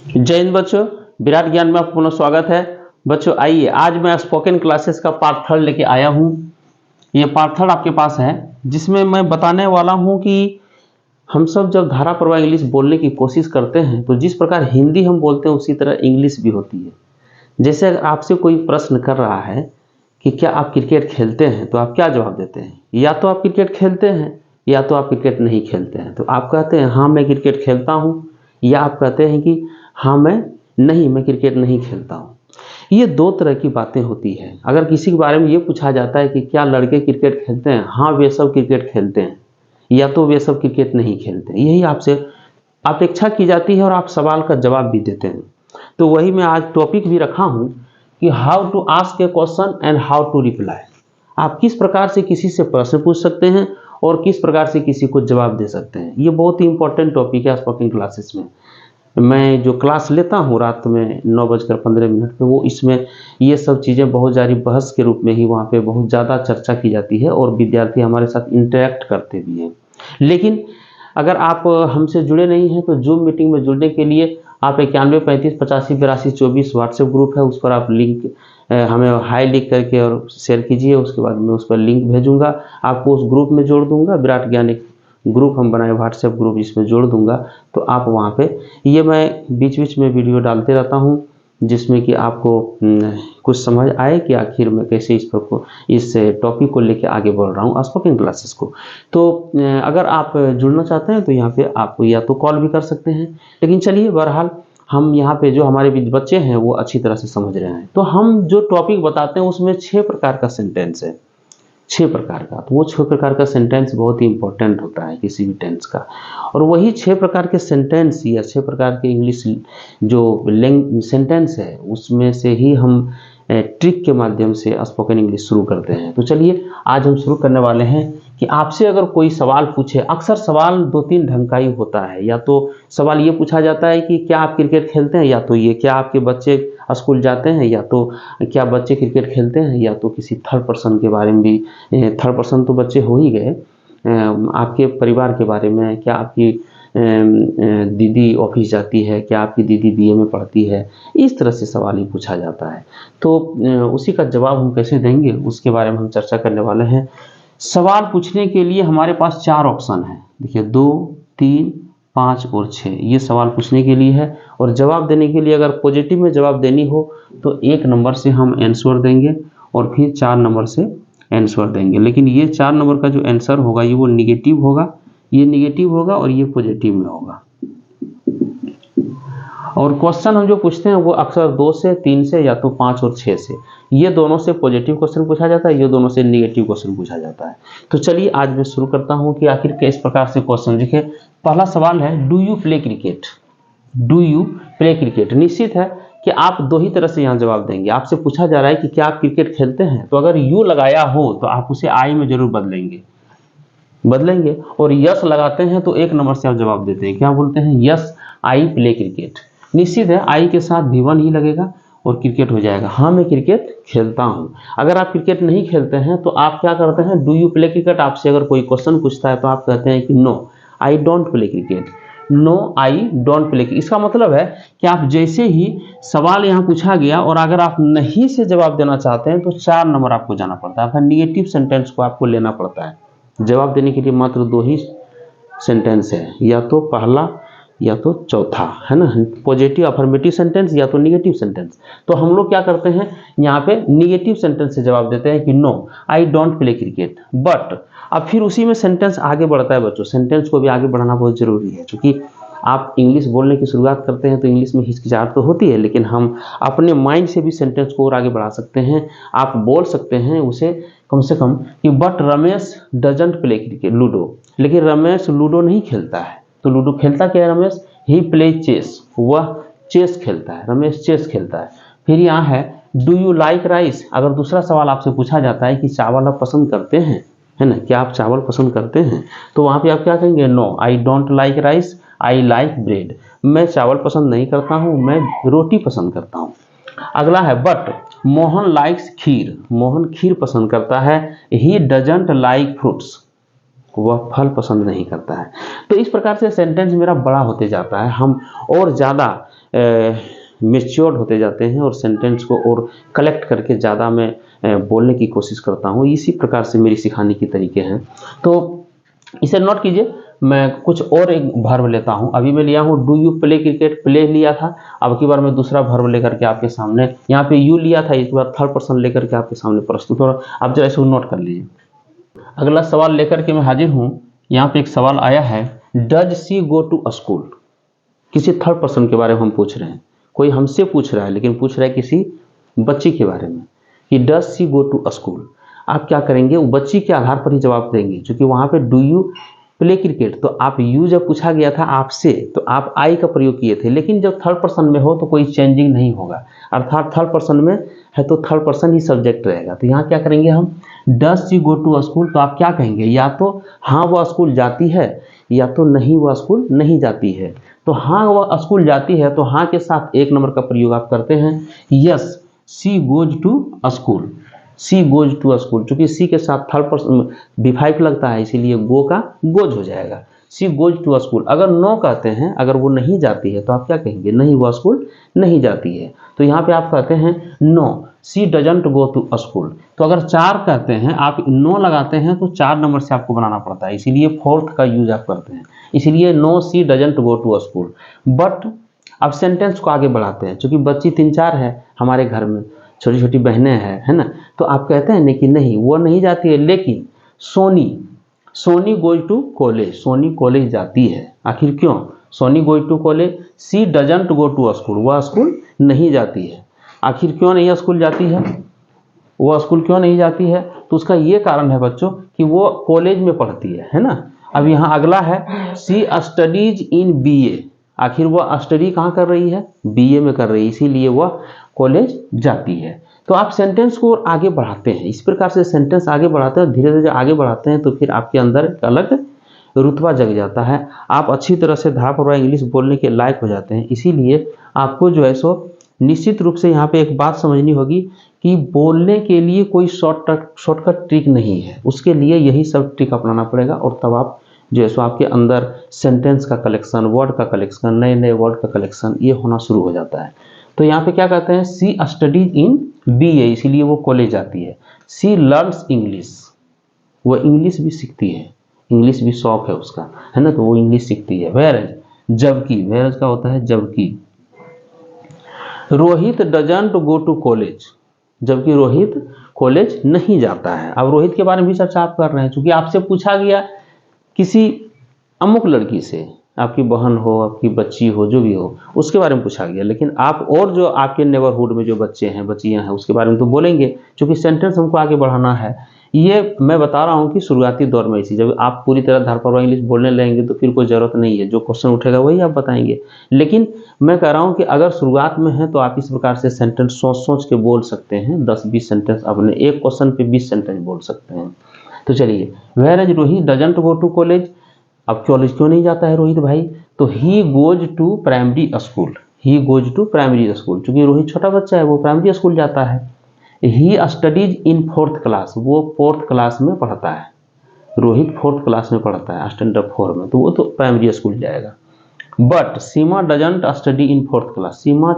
जय हिंद बच्चों, विराट ज्ञान में आपका पुनः स्वागत है। बच्चों आइए, आज मैं स्पोकन क्लासेस का पार्ट 3 लेके आया हूँ। ये पार्ट 3 आपके पास है, जिसमें मैं बताने वाला हूँ कि हम सब जब धारा प्रवाह इंग्लिश बोलने की कोशिश करते हैं तो जिस प्रकार हिंदी हम बोलते हैं उसी तरह इंग्लिश भी होती है। जैसे अगर आपसे कोई प्रश्न कर रहा है कि क्या आप क्रिकेट खेलते हैं, तो आप क्या जवाब देते हैं? या तो आप क्रिकेट खेलते हैं या तो आप क्रिकेट नहीं खेलते हैं। तो आप कहते हैं हाँ मैं क्रिकेट खेलता हूँ, या आप कहते हैं कि हाँ मैं क्रिकेट नहीं खेलता हूँ। ये दो तरह की बातें होती हैं। अगर किसी के बारे में ये पूछा जाता है कि क्या लड़के क्रिकेट खेलते हैं, हाँ वे सब क्रिकेट खेलते हैं, या तो वे सब क्रिकेट नहीं खेलते, यही आपसे अपेक्षा की जाती है और आप सवाल का जवाब भी देते हैं। तो वही मैं आज टॉपिक भी रखा हूँ कि how to ask a question and how to reply. आप किस प्रकार से किसी से प्रश्न पूछ सकते हैं और किस प्रकार से किसी को जवाब दे सकते हैं। ये बहुत ही इंपॉर्टेंट टॉपिक है स्पोकन क्लासेस में। मैं जो क्लास लेता हूँ रात में 9:15 पे, वो इसमें ये सब चीज़ें बहुत सारी बहस के रूप में ही वहाँ पे बहुत ज़्यादा चर्चा की जाती है और विद्यार्थी हमारे साथ इंटरेक्ट करते भी हैं। लेकिन अगर आप हमसे जुड़े नहीं हैं तो जूम मीटिंग में जुड़ने के लिए आप 91 35 85 82 24 व्हाट्सएप ग्रुप है, उस पर आप लिंक हमें हाई लिख करके और शेयर कीजिए। उसके बाद मैं उस पर लिंक भेजूंगा, आपको उस ग्रुप में जोड़ दूंगा। विराट ज्ञान एक ग्रुप हम बनाए व्हाट्सएप ग्रुप, इसमें जोड़ दूंगा। तो आप वहाँ पे, ये मैं बीच बीच में वीडियो डालते रहता हूँ जिसमें कि आपको कुछ समझ आए कि आखिर में कैसे इस टॉपिक को लेके आगे बढ़ रहा हूँ स्पोकन क्लासेस को। तो अगर आप जुड़ना चाहते हैं तो यहाँ पे आप या तो कॉल भी कर सकते हैं। लेकिन चलिए, बहरहाल हम यहाँ पे जो हमारे बच्चे हैं वो अच्छी तरह से समझ रहे हैं। तो हम जो टॉपिक बताते हैं उसमें 6 प्रकार का सेंटेंस है, 6 प्रकार का। तो वो 6 प्रकार का सेंटेंस बहुत ही इंपॉर्टेंट होता है किसी भी टेंस का। और वही 6 प्रकार के सेंटेंस या 6 प्रकार के इंग्लिश जो सेंटेंस है उसमें से ही हम ट्रिक के माध्यम से स्पोकन इंग्लिश शुरू करते हैं। तो चलिए, आज हम शुरू करने वाले हैं कि आपसे अगर कोई सवाल पूछे, अक्सर सवाल 2-3 ढंग का ही होता है। या तो सवाल ये पूछा जाता है कि क्या आप क्रिकेट खेलते हैं, या तो ये क्या आपके बच्चे स्कूल जाते हैं, या तो क्या बच्चे क्रिकेट खेलते हैं, या तो किसी थर्ड पर्सन के बारे में भी। थर्ड पर्सन तो बच्चे हो ही गए, आपके परिवार के बारे में, क्या आपकी दीदी ऑफिस जाती है, क्या आपकी दीदी बीए में पढ़ती है, इस तरह से सवाल ही पूछा जाता है। तो उसी का जवाब हम कैसे देंगे उसके बारे में हम चर्चा करने वाले हैं। सवाल पूछने के लिए हमारे पास 4 ऑप्शन है। देखिए 2, 3, 5 और 6, ये सवाल पूछने के लिए है। और जवाब देने के लिए अगर पॉजिटिव में जवाब देनी हो तो 1 नंबर से हम आंसर देंगे और फिर 4 नंबर से आंसर देंगे। लेकिन ये 4 नंबर का जो आंसर होगा ये वो निगेटिव होगा, ये निगेटिव होगा और ये पॉजिटिव में होगा। और क्वेश्चन हम जो पूछते हैं वो अक्सर 2 से 3 से या तो 5 और 6 से, ये दोनों से पॉजिटिव क्वेश्चन पूछा जाता है, ये दोनों से निगेटिव क्वेश्चन पूछा जाता है। तो चलिए आज मैं शुरू करता हूं कि आखिर किस प्रकार से क्वेश्चन। देखिए पहला सवाल है, do you play cricket? Do you play cricket? निश्चित है कि आप 2 ही तरह से यहाँ जवाब देंगे। आपसे पूछा जा रहा है कि क्या आप क्रिकेट खेलते हैं, तो अगर यू लगाया हो तो आप उसे आई में जरूर बदलेंगे। और यस लगाते हैं तो 1 नंबर से आप जवाब देते हैं, क्या बोलते हैं? Yes I play cricket. निश्चित है आई के साथ भी1 ही लगेगा और क्रिकेट हो जाएगा। हाँ मैं क्रिकेट खेलता हूँ। अगर आप क्रिकेट नहीं खेलते हैं तो आप क्या करते हैं? Do you play cricket? आपसे अगर कोई क्वेश्चन पूछता है तो आप कहते हैं कि no I don't play cricket, no I don't play. इसका मतलब है कि आप जैसे ही सवाल यहाँ पूछा गया और अगर आप नहीं से जवाब देना चाहते हैं तो 4 नंबर आपको जाना पड़ता है, अर्थात निगेटिव सेंटेंस को आपको लेना पड़ता है। जवाब देने के लिए मात्र 2 ही सेंटेंस है, या तो पहला या तो चौथा, है ना? पॉजिटिव अफर्मेटिव सेंटेंस या तो निगेटिव सेंटेंस। तो हम लोग क्या करते हैं, यहाँ पे निगेटिव सेंटेंस से जवाब देते हैं कि no I don't play cricket but. अब फिर उसी में सेंटेंस आगे बढ़ता है बच्चों। सेंटेंस को भी आगे बढ़ाना बहुत जरूरी है, क्योंकि आप इंग्लिश बोलने की शुरुआत करते हैं तो इंग्लिश में हिचकिचाहट तो होती है, लेकिन हम अपने माइंड से भी सेंटेंस को और आगे बढ़ा सकते हैं। आप बोल सकते हैं उसे कम से कम कि but Ramesh doesn't play cricket ludo, लेकिन रमेश लूडो नहीं खेलता है। तो लूडो खेलता क्या है रमेश? ही प्ले चेस, वह चेस खेलता है, रमेश चेस खेलता है। फिर यहाँ है डू यू लाइक राइस? अगर दूसरा सवाल आपसे पूछा जाता है कि चावल आप पसंद करते हैं, है ना, क्या आप चावल पसंद करते हैं, तो वहाँ पे आप क्या कहेंगे? No I don't like rice I like bread. मैं चावल पसंद नहीं करता हूँ, मैं रोटी पसंद करता हूँ। अगला है बट मोहन लाइक्स खीर, मोहन खीर पसंद करता है। ही डजंट लाइक फ्रूट्स, वह फल पसंद नहीं करता है। तो इस प्रकार से सेंटेंस मेरा बड़ा होते जाता है, हम और ज़्यादा मेच्योर्ड होते जाते हैं और सेंटेंस को और कलेक्ट करके ज़्यादा मैं बोलने की कोशिश करता हूँ। इसी प्रकार से मेरी सिखाने की तरीके हैं। तो इसे नोट कीजिए। मैं कुछ और एक वर्ब लेता हूँ। अभी मैं लिया हूँ do you play cricket, play लिया था। अब की बार मैं दूसरा वर्ब लेकर के आपके सामने, यहाँ पे यू लिया था, इस बार थर्ड पर्सन लेकर के आपके सामने प्रस्तुत हो रहा। आप जरा इसको नोट कर लीजिए। अगला सवाल लेकर के मैं हाजिर हूँ। यहाँ पे एक सवाल आया है, does she go to school. किसी थर्ड पर्सन के बारे में हम पूछ रहे हैं, कोई हमसे पूछ रहा है लेकिन पूछ रहा है किसी बच्ची के बारे में कि does she go to school. आप क्या करेंगे, वो बच्ची के आधार पर ही जवाब देंगे, क्योंकि वहां पे डू यू प्ले क्रिकेट, तो आप यू जब पूछा गया था आपसे तो आप आई का प्रयोग किए थे, लेकिन जब थर्ड पर्सन में हो तो कोई चेंजिंग नहीं होगा, अर्थात थर्ड पर्सन में है तो थर्ड पर्सन ही सब्जेक्ट रहेगा। तो यहाँ क्या करेंगे हम, does she go to school, तो आप क्या कहेंगे, या तो हाँ वह स्कूल जाती है या तो नहीं वह स्कूल नहीं जाती है। तो हाँ वह स्कूल जाती है तो हाँ के साथ एक नंबर का प्रयोग आप करते हैं, yes she goes to school. She goes to school, चूंकि सी के साथ थर्ड पर्सन V5 लगता है इसीलिए गो का गोज हो जाएगा, सी गोज टू स्कूल। अगर नो कहते हैं, अगर वो नहीं जाती है तो आप क्या कहेंगे, नहीं वो स्कूल नहीं जाती है। तो यहाँ पे आप कहते हैं no she doesn't go to school. तो अगर 4 कहते हैं, आप नो लगाते हैं तो 4 नंबर से आपको बनाना पड़ता है, इसीलिए फोर्थ का यूज आप करते हैं, इसीलिए no she doesn't go to school. But अब सेंटेंस को आगे बढ़ाते हैं, क्योंकि बच्ची 3-4 है हमारे घर में, छोटी छोटी बहनें हैं, है ना। तो आप कहते हैं कि नहीं वो नहीं जाती है, लेकिन Soni goes to college, Soni college जाती है। आखिर क्यों, Soni goes to college, she doesn't go to school, वह स्कूल नहीं जाती है। आखिर क्यों नहीं स्कूल जाती है, वह स्कूल क्यों नहीं जाती है, तो उसका ये कारण है बच्चों कि वो कॉलेज में पढ़ती है ना। अब यहाँ अगला है सी स्टडीज इन BA, आखिर वह स्टडी कहाँ कर रही है, BA में कर रही है, इसीलिए वह कॉलेज जाती है। तो आप सेंटेंस को आगे बढ़ाते हैं, इस प्रकार से सेंटेंस आगे बढ़ाते हैं, धीरे धीरे आगे बढ़ाते हैं तो फिर आपके अंदर एक अलग रुतबा जग जाता है, आप अच्छी तरह से धारप्रवाह इंग्लिश बोलने के लायक हो जाते हैं। इसीलिए आपको जो है सो निश्चित रूप से यहाँ पे एक बात समझनी होगी कि बोलने के लिए कोई शॉर्टकट ट्रिक नहीं है, उसके लिए यही सब ट्रिक अपनाना पड़ेगा, और तब आप जो है सो आपके अंदर सेंटेंस का कलेक्शन, वर्ड का कलेक्शन, नए नए वर्ड का कलेक्शन ये होना शुरू हो जाता है। तो यहाँ पे क्या कहते हैं, सी स्टडीज इन BA, इसीलिए वो कॉलेज जाती है। सी लर्न्स इंग्लिश, वो इंग्लिश भी सीखती है, इंग्लिश भी शौक है उसका, है ना, तो वो इंग्लिश सीखती है। वेयरएज, जबकि, वेयरएज का होता है जबकि। Rohit doesn't go to college, जबकि रोहित कॉलेज नहीं जाता है। अब रोहित के बारे में भी चर्चा आप कर रहे हैं, क्योंकि आपसे पूछा गया किसी अमुक लड़की से, आपकी बहन हो, आपकी बच्ची हो, जो भी हो, उसके बारे में पूछा गया, लेकिन आप और जो आपके नेबरहुड में जो बच्चे हैं, बच्चियां हैं, उसके बारे में तो बोलेंगे, क्योंकि सेंटेंस हमको आगे बढ़ाना है। ये मैं बता रहा हूँ कि शुरुआती दौर में इसी, जब आप पूरी तरह धारप्रवाह इंग्लिश बोलने लगेंगे तो फिर कोई ज़रूरत नहीं है, जो क्वेश्चन उठेगा वही आप बताएंगे। लेकिन मैं कह रहा हूँ कि अगर शुरुआत में है तो आप इस प्रकार से सेंटेंस सोच सोच के बोल सकते हैं, 10-20 सेंटेंस अपने एक क्वेश्चन पे 20 सेंटेंस बोल सकते हैं। तो चलिए, whereas Rohit doesn't go to college, अब कॉलेज क्यों नहीं जाता है रोहित भाई, तो he goes to primary school, he goes to primary school, चूंकि रोहित छोटा बच्चा है वो प्राइमरी स्कूल जाता है। He studies in 4th class, वो 4th क्लास में पढ़ता है, रोहित 4th क्लास में पढ़ता है, स्टैंडर्ड 4 में, तो वो तो प्राइमरी स्कूल जाएगा। But Seema doesn't study in 4th class, Seema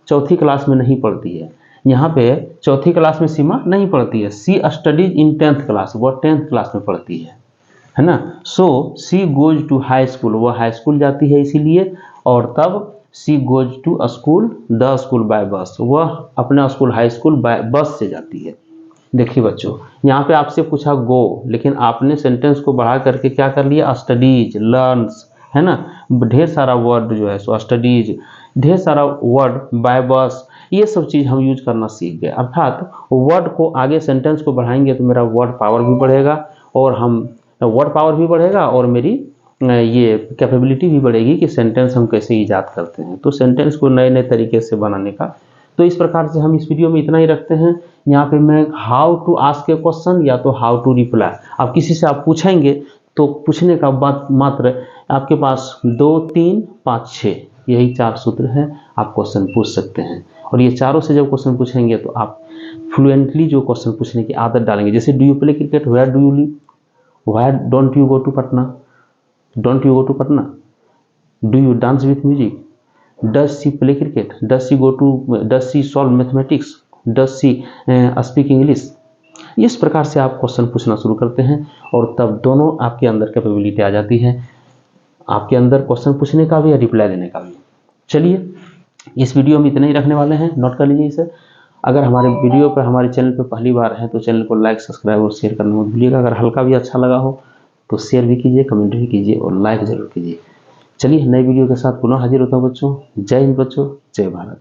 4थी क्लास में नहीं पढ़ती है, यहाँ पे 4थी क्लास में सीमा नहीं पढ़ती है। सी स्टडीज इन 10th क्लास, वो 10th क्लास में पढ़ती है ना। So she goes to high school, वो हाई स्कूल जाती है इसीलिए, और तब she goes to school the school by bus, वह अपना स्कूल हाई स्कूल बाय बस से जाती है। देखिए बच्चों, यहाँ पे आपसे पूछा गो, लेकिन आपने सेंटेंस को बढ़ा करके क्या कर लिया, स्टडीज, लर्न्स, है ना, ढेर सारा वर्ड जो है सो स्टडीज, ढेर सारा वर्ड, बाय बस, ये सब चीज़ हम यूज करना सीख गए। अर्थात वर्ड को आगे सेंटेंस को बढ़ाएंगे तो मेरा वर्ड पावर भी बढ़ेगा, और हम वर्ड पावर भी बढ़ेगा, और मेरी ये कैपेबिलिटी भी बढ़ेगी कि सेंटेंस हम कैसे ईजाद करते हैं, तो सेंटेंस को नए नए तरीके से बनाने का। तो इस प्रकार से हम इस वीडियो में इतना ही रखते हैं। यहाँ पे मैं how to ask a question या तो हाउ टू रिप्लाई, अब किसी से आप पूछेंगे तो पूछने का बात मात्र आपके पास 2, 3, 5, 6 यही 4 सूत्र हैं, आप क्वेश्चन पूछ सकते हैं। और ये चारों से जब क्वेश्चन पूछेंगे तो आप फ्लुएंटली जो क्वेश्चन पूछने की आदत डालेंगे, जैसे do you play cricket, where do you live, why don't you go to Patna, don't you go to Patna, do you dance with music, does she play cricket, does she solve mathematics, does she speak English. इस प्रकार से आप question पूछना शुरू करते हैं और तब दोनों आपके अंदर कैपेबिलिटी आ जाती है, आपके अंदर क्वेश्चन पूछने का भी या रिप्लाई देने का भी। चलिए इस वीडियो में इतना ही रखने वाले हैं, नोट कर लीजिए इसे। अगर हमारे वीडियो पर हमारे चैनल पर पहली बार है तो चैनल को लाइक, सब्सक्राइब और शेयर करना मत भूलिएगा। अगर हल्का भी अच्छा लगा हो तो शेयर भी कीजिए, कमेंट भी कीजिए और लाइक जरूर कीजिए। चलिए नए वीडियो के साथ पुनः हाजिर होता हूँ बच्चों। जय हिंद बच्चों, जय भारत।